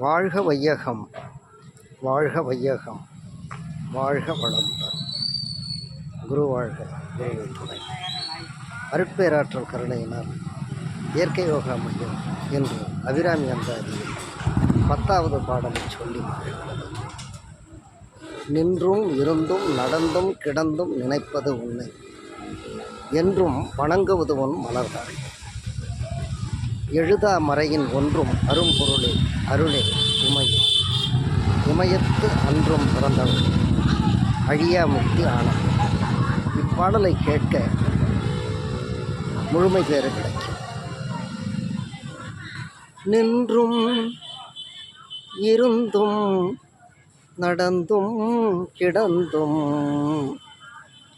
வாழ்க வையகம், வாழ்க வையகம், வாழ்க வளமுடன். குரு வாழ்க, குருவின் துணை. அருட்பேராற்றல் கருணையினால் இயற்கை யோகா மையம் என்று அபிராமி அந்தாதியில் 10வது பாடலை சொல்லி மகிழ்கிறது. நின்றும் இருந்தும் நடந்தும் கிடந்தும் நினைப்பது உன்னை, என்றும் வணங்குவது உன் மலர்தாள். எழுதா மறையின் ஒன்றும் அரும்பொருளே அருளே உமையே, இமயத்து அன்றும் பிறந்தவள் அழியா முக்தி ஆனவள். இப்பாடலை கேட்க முழுமை பேறு கிடைக்கும். நின்றும் இருந்தும் நடந்தும் கிடந்தும்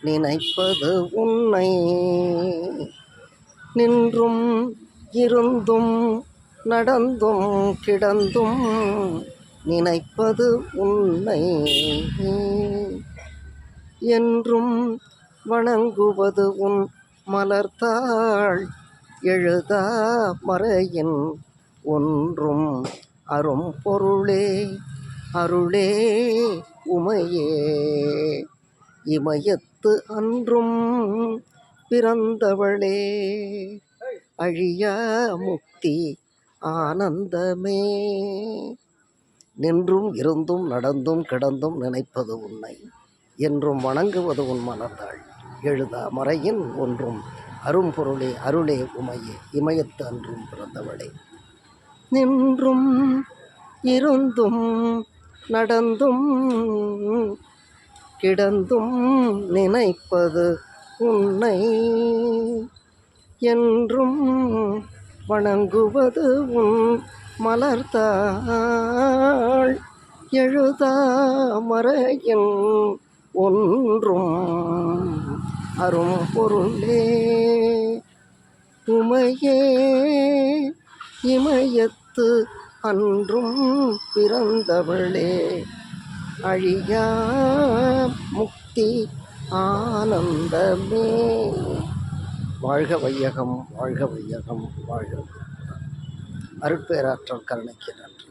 நினைப்பது உன்னை, நின்றும் இருந்தும் நடந்தும் கிடந்தும் நினைப்பது உன்னை, என்றும் வணங்குவது உன் மலர்த்தாள். எழுதா மறையின் ஒன்றும் அரும் பொருளே அருளே உமையே, இமயத்து அன்றும் பிறந்தவளே அழியா முக்தி ஆனந்தமே. நின்றும் இருந்தும் நடந்தும் கிடந்தும் நினைப்பது உன்னை, என்றும் வணங்குவது உன் மலர்ந்தாள். எழுதா மறையின் ஒன்றும் அரும்பொருளே அருளே உமையே, இமயத்து அன்றும் பிறந்தவளே. நின்றும் இருந்தும் நடந்தும் கிடந்தும் நினைப்பது உன்னை, என்றும் வணங்குவது உன் மலர்த்தாள். எழுதா மறையின் ஒன்றும் அரும் பொருளே உமையே, இமயத்து அன்றும் பிறந்தவளே அழியா முக்தி ஆனந்தமே. வாழ்க வையகம், வாழ்க வையகம், வாழ்க. அருட்பேராற்றல் கருணைக்கு நன்றி.